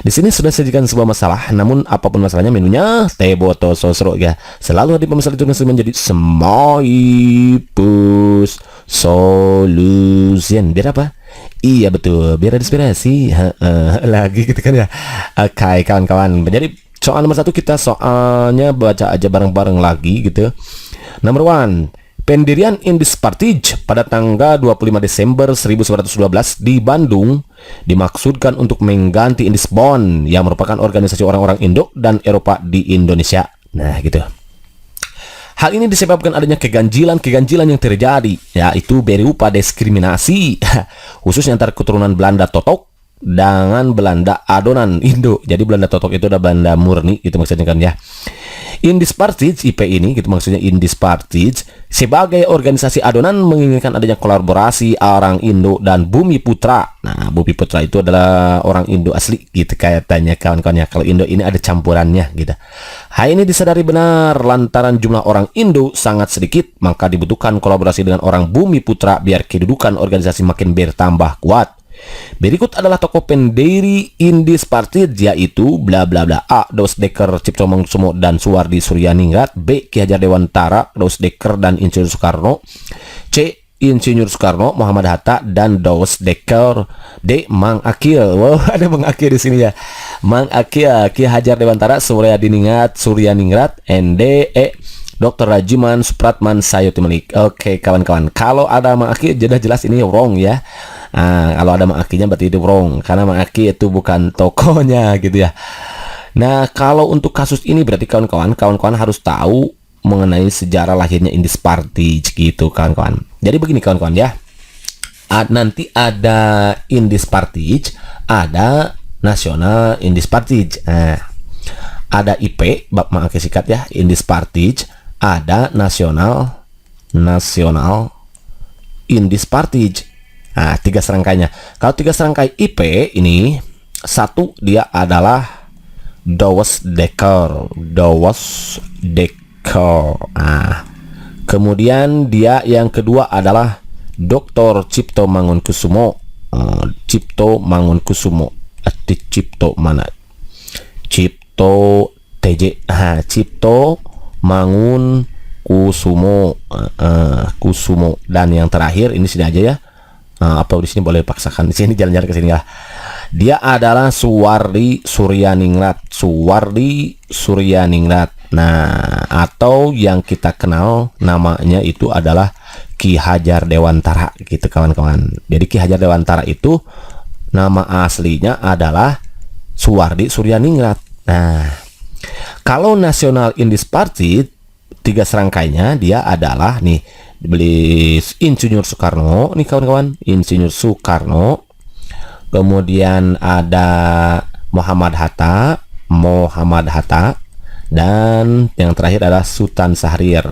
Di sini sudah sajikan sebuah masalah, namun apapun masalahnya menunya teh boto sosro ya. Selalu hadir pemirsa itu menjadi Smoipus Solution. Biar apa? Iya betul, biar ada inspirasi. Lagi gitu kan ya. Oke kawan-kawan. Jadi soal nomor 1 kita soalnya baca aja bareng-bareng lagi gitu. Nomor 1. Pendirian Indis Partij pada tanggal 25 Desember 1912 di Bandung dimaksudkan untuk mengganti Indis Bond yang merupakan organisasi orang-orang Indo dan Eropa di Indonesia. Nah gitu. Hal ini disebabkan adanya keganjilan yang terjadi, yaitu berupa diskriminasi khususnya antar keturunan Belanda Totok dengan Belanda adonan Indo. Jadi Belanda Totok itu udah Belanda murni gitu maksudnya kan ya. Indis Partij IP ini gitu maksudnya Indis Partij sebagai organisasi adonan menginginkan adanya kolaborasi orang Indo dan Bumi Putra. Nah, Bumi Putra itu adalah orang Indo asli gitu kayaknya kawan-kawannya. Kalau Indo ini ada campurannya gitu. Hal ini disadari benar lantaran jumlah orang Indo sangat sedikit, maka dibutuhkan kolaborasi dengan orang Bumi Putra biar kedudukan organisasi makin bertambah kuat. Berikut adalah tokoh pendiri Indis Partij, yaitu bla bla bla. A. Dos Dekker Cipto Mangunkusumo dan Suwardi Suryaningrat. B. Ki Hajar Dewantara, Dos Dekker dan Insinyur Soekarno. C. Insinyur Soekarno, Muhammad Hatta dan Dos Dekker. D. Mang Akil. Wow, ada Mang Akil di sini ya. Mang Akil, Ki Hajar Dewantara, Suryaningrat. And D. Dr. Rajiman Supratman Sayuti Melik. Oke kawan-kawan, kalau ada Mang Akil jelas ini wrong ya. Kalau ada Mang Akinya berarti itu wrong, karena Mang Aki itu bukan tokohnya gitu ya. Nah, kalau untuk kasus ini berarti kawan-kawan harus tahu mengenai sejarah lahirnya Indis Partij gitu kawan-kawan. Jadi begini kawan-kawan ya. Nanti ada Indis Partij, ada Nasional Indis Partij. Ada IP, Mang Aki sikat ya, Indis Partij, ada Nasional Indis Partij. Nah, 3 serangkainya. Kalau 3 serangkai IP ini, satu dia adalah Dos Dekker. Nah, kemudian dia yang kedua adalah Dr. Cipto Mangunkusumo. Cipto Mangunkusumo. Cipto mana? Cipto TJ. Cipto Mangunkusumo. Kusumo. Dan yang terakhir ini sini aja ya. Apa di sini boleh paksakan di sini jalan-jalan ke sini ya. Dia adalah Suwardi Suryaningrat. Nah, atau yang kita kenal namanya itu adalah Ki Hajar Dewantara gitu kawan-kawan. Jadi Ki Hajar Dewantara itu nama aslinya adalah Suwardi Suryaningrat. Nah, kalau Nasional Indis Partij 3 serangkainya dia adalah nih, beli Insinyur Soekarno nih kawan-kawan, Insinyur Soekarno, kemudian ada Muhammad Hatta, dan yang terakhir adalah Sultan Syahrir.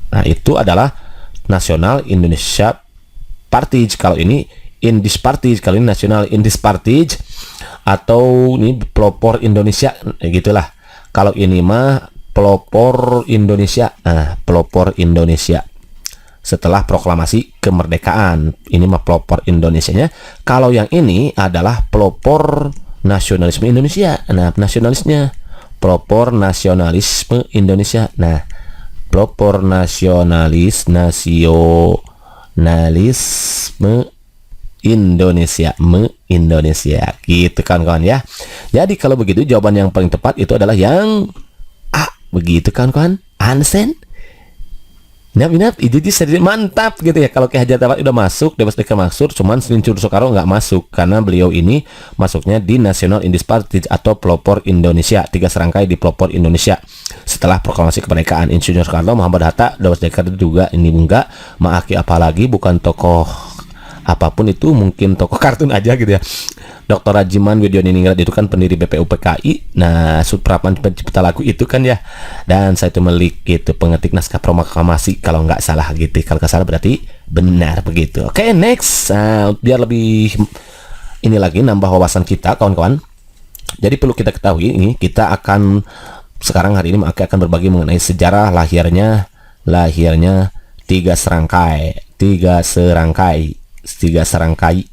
Nah, itu adalah Nasional Indonesia Partij. Kalau ini Indis Partij, kalau ini Nasional Indis Partij, atau ini pelopor Indonesia gitulah. Kalau ini mah pelopor Indonesia. Pelopor Indonesia setelah proklamasi kemerdekaan. Ini mah pelopor Indonesianya. Kalau yang ini adalah pelopor nasionalisme Indonesia. Nah, nasionalisnya pelopor nasionalisme Indonesia. Nah, pelopor nasionalisme Indonesia gitu kawan-kawan ya. Jadi kalau begitu jawaban yang paling tepat itu adalah yang A. Begitu kawan-kawan. Ansen. Inap jadi sedikit mantap gitu ya. Kalau Ki Hajar Dewantara udah masuk, Dos Dekker masuk, cuman Insinyur Soekarno nggak masuk karena beliau ini masuknya di Nasional Indis Partij atau pelopor Indonesia. 3 serangkai di pelopor Indonesia setelah proklamasi kemerdekaan. Insinyur Soekarno, Muhammad Hatta, Dos Dekker juga ini enggak. Maaki apalagi bukan tokoh apapun itu, mungkin tokoh kartun aja gitu ya. Dr. Rajiman Widyaningrat itu kan pendiri BPUPKI. Nah, Supratman pencipta lagu itu kan ya. Dan Sayuti Melik itu pengetik naskah proklamasi kalau nggak salah gitu. Kalau nggak salah berarti benar begitu. Oke, next. Biar lebih ini lagi nambah wawasan kita kawan-kawan. Jadi perlu kita ketahui ini, kita akan sekarang hari ini akan berbagi mengenai sejarah lahirnya 3 serangkai tiga serangkai.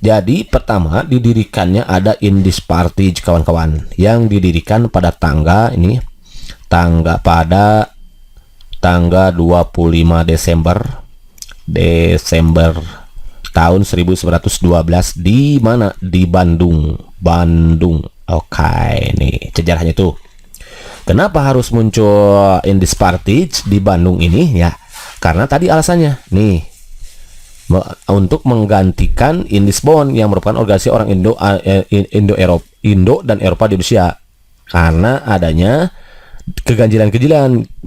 Jadi pertama didirikannya ada Indies Party kawan-kawan, yang didirikan pada tangga 25 Desember tahun 1912 di mana? Di Bandung. Oke, nih sejarahnya tuh. Kenapa harus muncul Indies Party di Bandung ini ya? Karena tadi alasannya nih, untuk menggantikan Indies Bond yang merupakan organisasi orang Indo dan Eropa di Rusia, karena adanya keganjilan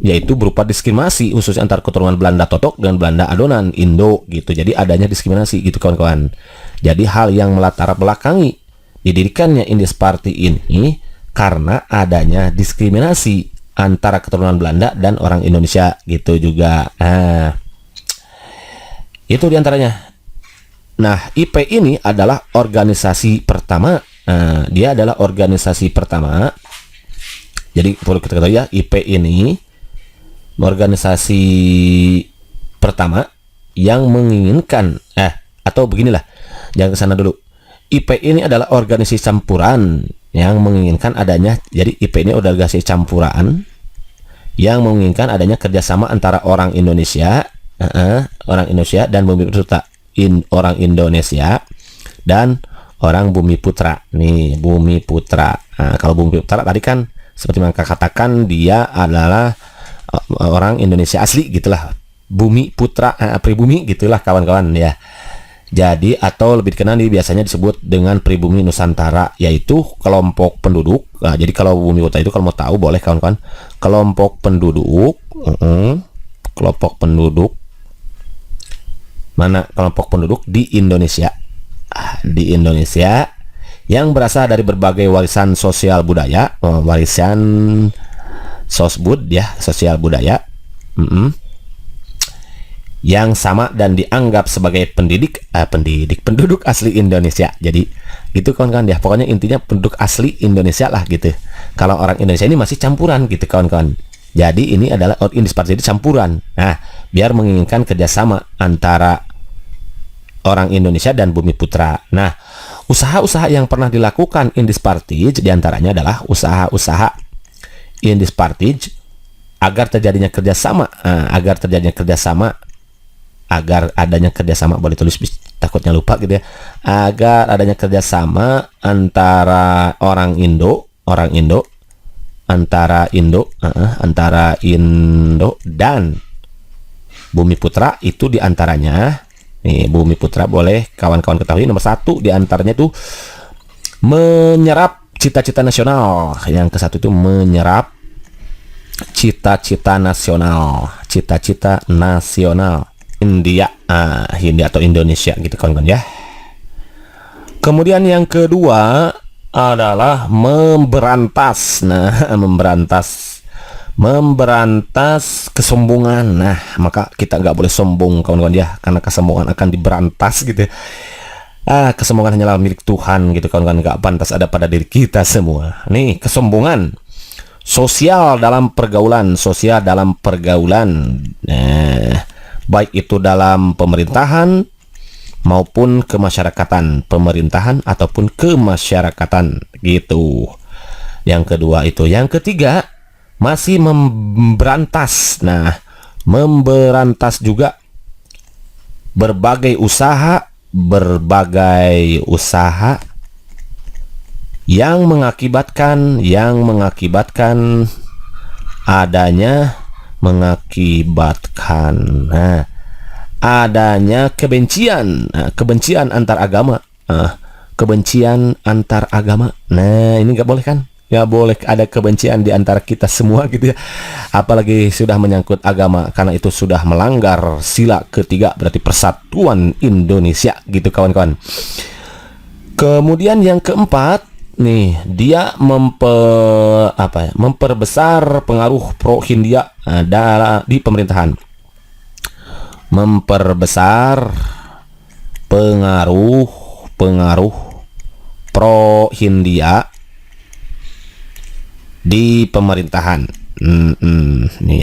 yaitu berupa diskriminasi khususnya antar keturunan Belanda Totok dan Belanda Adonan Indo gitu. Jadi adanya diskriminasi gitu kawan-kawan. Jadi hal yang melatar belakangi didirikannya Indies Party ini karena adanya diskriminasi antara keturunan Belanda dan orang Indonesia gitu juga. Itu diantaranya. Nah, IP ini adalah organisasi pertama. Dia adalah organisasi pertama. Jadi perlu kita ketahui ya, IP ini organisasi pertama yang menginginkan atau beginilah, jangan ke sana dulu. IP ini adalah organisasi campuran yang menginginkan adanya. Jadi IP ini organisasi campuran yang menginginkan adanya kerjasama antara orang Indonesia dan Bumi Putra, orang Indonesia dan orang Bumi Putra. Nih, Bumi Putra. Kalau Bumi Putra tadi kan seperti yang katakan dia adalah orang Indonesia asli gitulah. Bumi Putra, pribumi gitulah kawan-kawan ya. Jadi atau lebih dikenal biasanya disebut dengan pribumi Nusantara, yaitu kelompok penduduk. Jadi kalau Bumi Putra itu kalau mau tahu boleh kawan-kawan, kelompok penduduk di Indonesia. Di Indonesia yang berasal dari berbagai warisan sosial budaya, warisan sosbud ya, sosial budaya, yang sama dan dianggap sebagai penduduk asli Indonesia. Jadi gitu kawan-kawan ya, pokoknya intinya penduduk asli Indonesia lah gitu. Kalau orang Indonesia ini masih campuran gitu kawan-kawan. Jadi ini adalah Indies Party campuran. Nah, biar menginginkan kerjasama antara orang Indonesia dan Bumi Putra. Nah, usaha-usaha yang pernah dilakukan Indies Party diantaranya adalah usaha-usaha Indies Party agar terjadinya kerjasama, agar adanya kerjasama, boleh tulis takutnya lupa gitu ya, agar adanya kerjasama antara antara Indo dan Bumi Putra. Itu diantaranya nih, Bumi Putra boleh kawan-kawan ketahui nomor satu diantaranya itu menyerap cita-cita nasional. Yang ke satu itu menyerap cita-cita nasional Hindia atau Indonesia gitu kawan-kawan ya. Kemudian yang kedua adalah memberantas kesombongan. Nah, maka kita nggak boleh sombong kawan-kawan ya, karena kesombongan akan diberantas gitu. Kesombongan hanyalah milik Tuhan gitu kawan-kawan, nggak pantas ada pada diri kita semua. Nih, kesombongan sosial dalam pergaulan. Nah, baik itu dalam pemerintahan maupun kemasyarakatan, gitu. Yang kedua itu. Yang ketiga masih memberantas. Nah, memberantas juga berbagai usaha yang mengakibatkan adanya kebencian antar agama. Nah, ini nggak boleh kan? Nggak boleh ada kebencian di antara kita semua gitu ya, apalagi sudah menyangkut agama, karena itu sudah melanggar sila ketiga, berarti persatuan Indonesia gitu kawan-kawan. Kemudian yang keempat nih, dia memperbesar pengaruh pro Hindia di pemerintahan. Memperbesar pengaruh pro Hindia di pemerintahan. Ini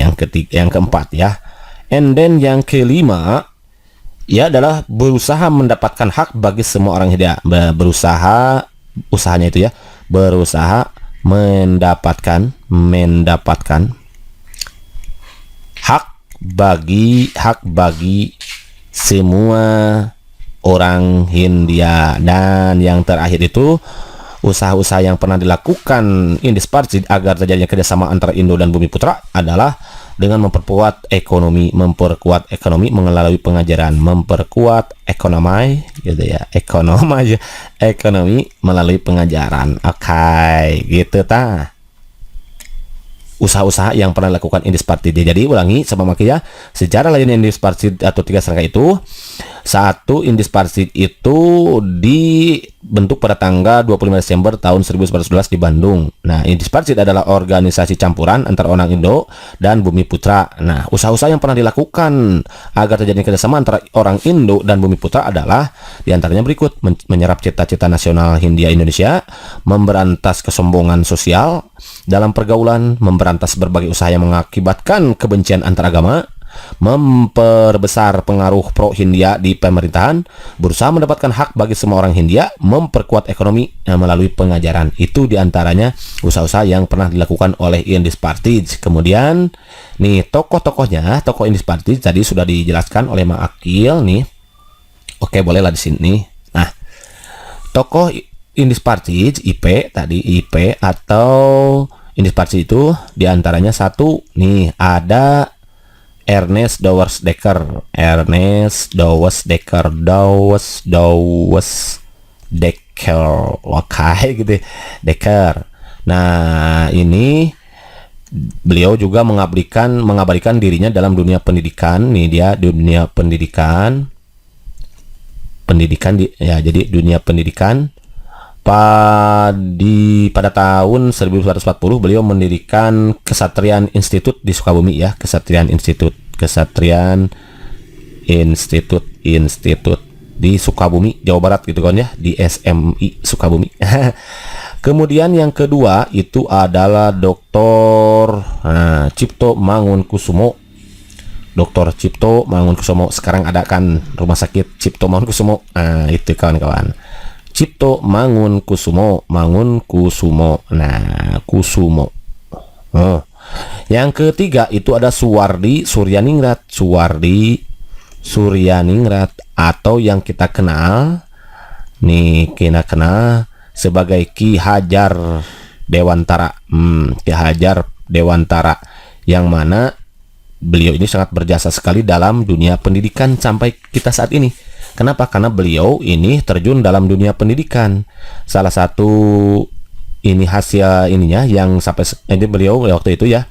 yang keempat ya. And then yang kelima Ia adalah berusaha mendapatkan hak bagi semua orang Hindia. Berusaha, usahanya itu ya, berusaha mendapatkan hak bagi semua orang Hindia. Dan yang terakhir itu, usaha-usaha yang pernah dilakukan Indis Partsid agar terjadinya kerjasama antara Indo dan Bumiputra adalah dengan memperkuat ekonomi melalui pengajaran, memperkuat ekonomi gitu ya, ekonomi melalui pengajaran. Oke, gitu ta. Usaha-usaha yang pernah dilakukan Indis Partsid. Jadi ulangi sama makia, sejarah lahirnya Indis Partsid atau tiga serangga itu. Satu, Indis Partsid itu dibentuk pada tanggal 25 Desember tahun 1911 di Bandung. Nah, Indis Partsid adalah organisasi campuran antara orang Indo dan Bumiputra. Nah, usaha-usaha yang pernah dilakukan agar terjadi kerjasama antara orang Indo dan Bumiputra adalah diantaranya berikut: menyerap cita-cita nasional Hindia Indonesia, memberantas kesombongan sosial dalam pergaulan, memberantas berbagai usaha yang mengakibatkan kebencian antaragama, memperbesar pengaruh pro-Hindia di pemerintahan, berusaha mendapatkan hak bagi semua orang Hindia, memperkuat ekonomi melalui pengajaran. Itu diantaranya usaha-usaha yang pernah dilakukan oleh Indis Partsid. Kemudian nih tokoh-tokohnya, tokoh Indis Partsid tadi sudah dijelaskan oleh Ma Akil nih. Oke, bolehlah di sini. Nah, tokoh Indis Partsid IP atau Indis Partsid itu diantaranya satu nih, ada Ernest Douwes Dekker, oke gitu, Dekker. Nah, ini beliau juga mengabadikan dirinya dalam dunia pendidikan. Nih dia dunia pendidikan jadi dunia pendidikan. Pada tahun 1940 beliau mendirikan Kesatrian Institute di Sukabumi ya, Kesatrian Institute di Sukabumi, Jawa Barat gitu kan ya, di SMI Sukabumi. Kemudian yang kedua itu adalah Dr. Cipto Mangunkusumo. Dr. Cipto Mangunkusumo, sekarang ada kan rumah sakit Cipto Mangunkusumo. Itu kawan-kawan. Cipto Mangunkusumo. Nah, Kusumo. Yang ketiga itu ada Suwardi Suryaningrat atau yang kita kenal sebagai Ki Hajar Dewantara. Ki Hajar Dewantara, yang mana beliau ini sangat berjasa sekali dalam dunia pendidikan sampai kita saat ini. Kenapa? Karena beliau ini terjun dalam dunia pendidikan. Salah satu ini hasil ininya yang sampai ini beliau waktu itu ya.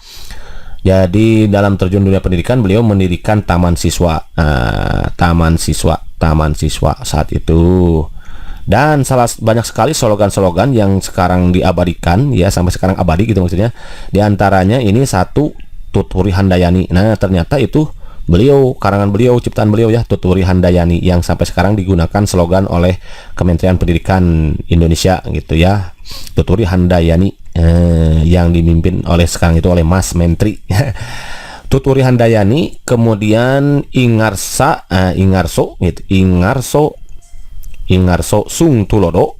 Jadi dalam terjun dunia pendidikan beliau mendirikan taman siswa saat itu. Dan banyak sekali slogan-slogan yang sekarang diabadikan ya, sampai sekarang abadi gitu maksudnya. Di antaranya ini satu, Tuturi Handayani. Nah, ternyata itu karangan beliau, ciptaan beliau ya, Tuturi Handayani, yang sampai sekarang digunakan slogan oleh Kementerian Pendidikan Indonesia gitu ya. Tuturi Handayani yang dipimpin oleh sekarang itu oleh Mas Menteri. Tuturi Handayani, kemudian Ingarso Sung Tulodo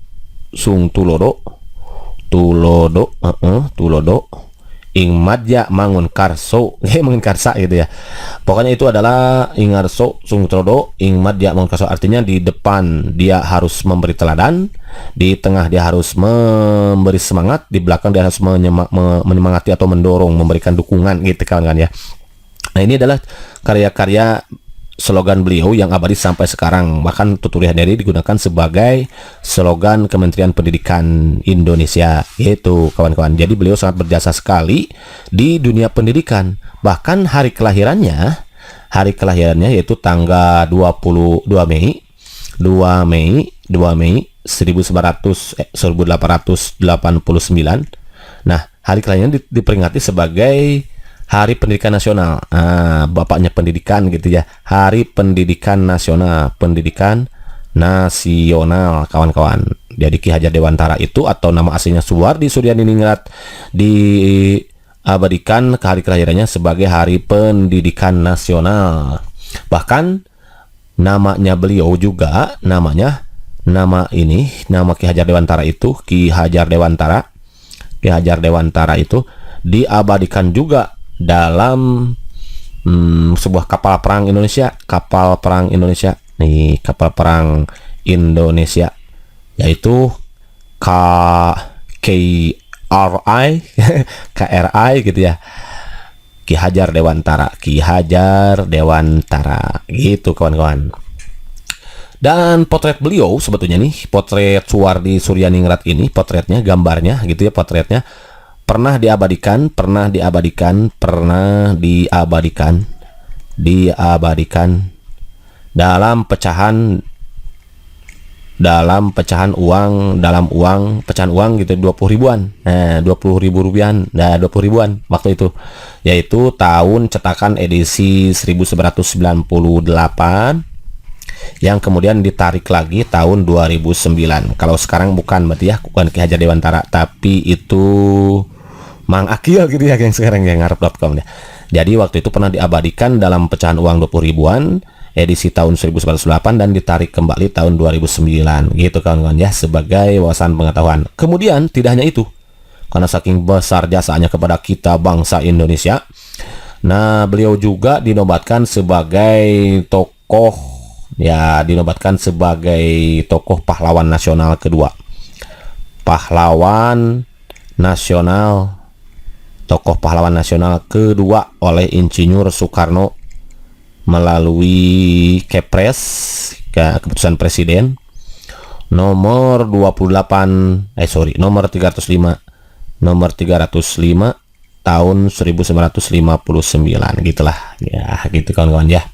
Ingmadya Mangunkarso, Mangunkarsa gitu ya. Pokoknya itu adalah Ingarso Sungtrodo Ingmadya Mangunkarso, artinya di depan dia harus memberi teladan, di tengah dia harus memberi semangat, di belakang dia harus menyemangati atau mendorong, memberikan dukungan gitu kawan-kawan ya. Nah, ini adalah karya-karya slogan beliau yang abadi sampai sekarang. Bahkan Tuturi Handayani digunakan sebagai slogan Kementerian Pendidikan Indonesia gitu kawan-kawan. Jadi beliau sangat berjasa sekali di dunia pendidikan. Bahkan hari kelahirannya yaitu tanggal 1889. Nah, hari kelahirannya diperingati sebagai Hari Pendidikan Nasional. Bapaknya pendidikan gitu ya. Hari Pendidikan Nasional, kawan-kawan. Jadi Ki Hajar Dewantara itu atau nama aslinya Suwardi Suryaningrat diabadikan ke hari kelahirannya sebagai Hari Pendidikan Nasional. Bahkan namanya beliau juga, nama Ki Hajar Dewantara itu, Ki Hajar Dewantara itu diabadikan juga dalam sebuah kapal perang Indonesia nih, kapal perang Indonesia, yaitu KRI KRI gitu ya, Ki Hajar Dewantara gitu kawan-kawan. Dan potret beliau sebetulnya nih, potret Suwardi Suryaningrat ini, potretnya, gambarnya gitu ya, potretnya pernah diabadikan dalam pecahan uang gitu, 20 ribuan. Nah, 20 ribu rupiah, 20 ribuan waktu itu, yaitu tahun cetakan edisi 1998 yang kemudian ditarik lagi tahun 2009. Kalau sekarang bukan Ki Hajar Dewantara, tapi itu Mang Akil gitu ya, yang sekarang yang ngarep.com ya. Jadi waktu itu pernah diabadikan dalam pecahan uang 20 ribuan edisi tahun 1908 dan ditarik kembali tahun 2009 gitu kawan-kawan ya, sebagai wawasan pengetahuan. Kemudian tidak hanya itu, karena saking besar jasanya kepada kita bangsa Indonesia, nah beliau juga dinobatkan sebagai tokoh pahlawan nasional kedua. Tokoh pahlawan nasional kedua oleh Insinyur Soekarno melalui Kepres, keputusan Presiden nomor 305 tahun 1959 gitulah ya, gitu kawan-kawan ya.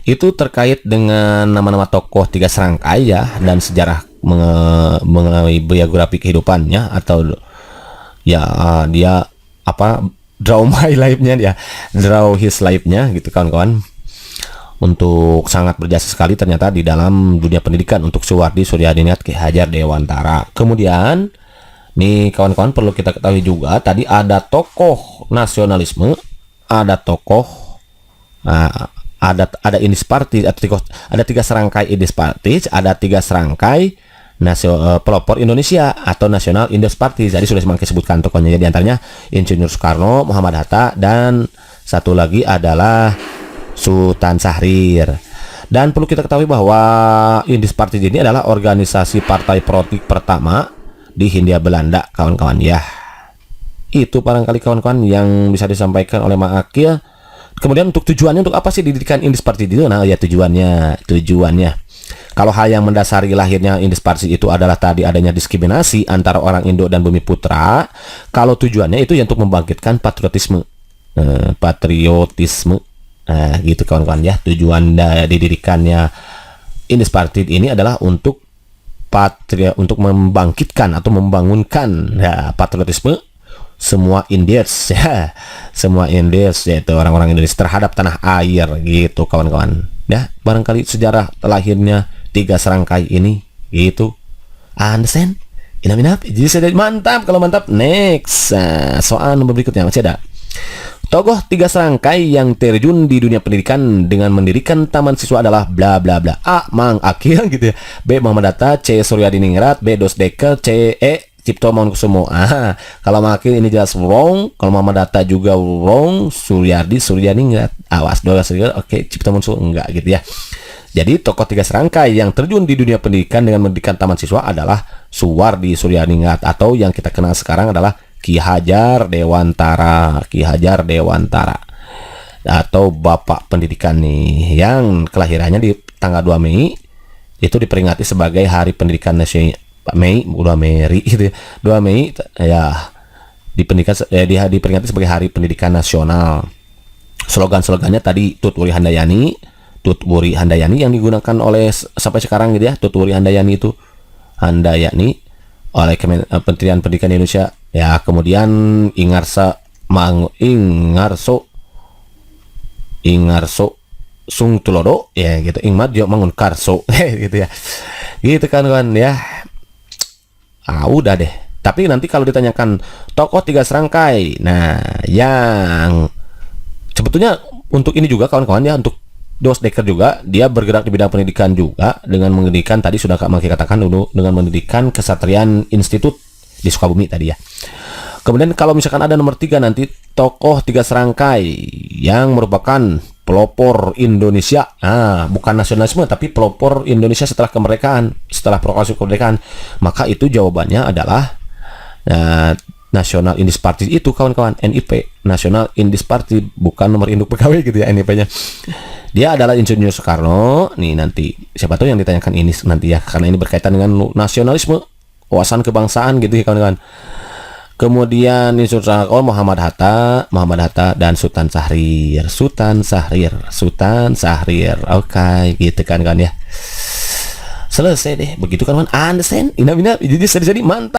Itu terkait dengan nama-nama tokoh 3 serangkai ya, dan sejarah mengenai biografi kehidupannya, atau ya dia draw his life-nya gitu kawan-kawan. Untuk sangat berjasa sekali ternyata di dalam dunia pendidikan untuk Suwardi Suryaningrat Ki Hajar Dewantara. Kemudian nih kawan-kawan, perlu kita ketahui juga, tadi ada tokoh nasionalisme, ada tokoh ada Indispartis, ada 3 serangkai Indispartis, ada 3 serangkai pelopor Indonesia atau Nasional Indispartis. Jadi sudah semakin sebutkan tokohnya, jadi antaranya Insinyur Soekarno, Muhammad Hatta, dan satu lagi adalah Sultan Syahrir. Dan perlu kita ketahui bahwa Indispartis ini adalah organisasi partai politik pertama di Hindia Belanda kawan-kawan ya. Itu barangkali kawan-kawan yang bisa disampaikan oleh Mak Akil. Kemudian untuk tujuannya, untuk apa sih didirikan Indispartis itu? Nah ya, tujuannya kalau hal yang mendasari lahirnya Indispartis itu adalah tadi adanya diskriminasi antara orang Indo dan Bumi Putra. Kalau tujuannya itu ya untuk membangkitkan patriotisme, gitu kawan-kawan ya. Tujuan didirikannya Indispartis ini adalah untuk membangkitkan atau membangunkan patriotisme semua Indies ya, yaitu orang-orang Indonesia terhadap tanah air gitu kawan-kawan ya. Barangkali sejarah lahirnya 3 serangkai ini gitu. Understand? Inap. Jadi saya mantap. Kalau mantap, next. Soal nomor berikutnya masih ada. Tokoh 3 serangkai yang terjun di dunia pendidikan dengan mendirikan taman siswa adalah bla bla bla. A. Mang Akil gitu ya. B. Muhammad Hatta. C. Suryadiningrat. B. Dosdeke. C. Cipto Mangunkusumo. Kalau Mang Akil ini jelas wrong. Kalau Muhammad Hatta juga wrong. Suryaningrat. Awas doang. Oke, Cipto Mangunkusumo enggak gitu ya. Jadi tokoh 3 serangkai yang terjun di dunia pendidikan dengan mendirikan taman siswa adalah Suwardi Suryaningrat, atau yang kita kenal sekarang adalah Ki Hajar Dewantara atau Bapak Pendidikan nih, yang kelahirannya di tanggal 2 Mei itu diperingati sebagai Hari Pendidikan Nasional. 2 Mei ya diperingati sebagai Hari Pendidikan Nasional. Slogan-slogannya tadi Tutwuri Handayani yang digunakan oleh sampai sekarang gitu ya. Tutwuri Handayani oleh Kementerian Pendidikan Indonesia ya. Kemudian Ingarso Sung Tulodo ya gitu, Ingmad Jo Mangun Karso gitu ya. Gitu kan ya. Udah deh. Tapi nanti kalau ditanyakan tokoh 3 serangkai, nah yang sebetulnya untuk ini juga kawan-kawan ya, untuk Dosdecker juga, dia bergerak di bidang pendidikan juga dengan mendirikan, tadi sudah Kak Maki katakan dulu, dengan mendirikan Kesatrian Institut di Sukabumi tadi ya. Kemudian kalau misalkan ada nomor 3 nanti, tokoh 3 serangkai yang merupakan pelopor Indonesia. Bukan nasionalisme tapi pelopor Indonesia setelah kemerdekaan, setelah proklamasi kemerdekaan. Maka itu jawabannya adalah National Indis Party itu kawan-kawan, NIP, National Indis Party, bukan nomor induk pegawai gitu ya NIP-nya. Dia adalah Insinyur Soekarno. Nih nanti siapa tahu yang ditanyakan ini nanti ya, karena ini berkaitan dengan nasionalisme, wawasan kebangsaan gitu ya kawan-kawan. Kemudian Insinyur Soekarno, Muhammad Hatta dan Sultan Syahrir. Oke, gitu kan ya. Selesai deh, begitu kan, understand? Ini jadi mantap.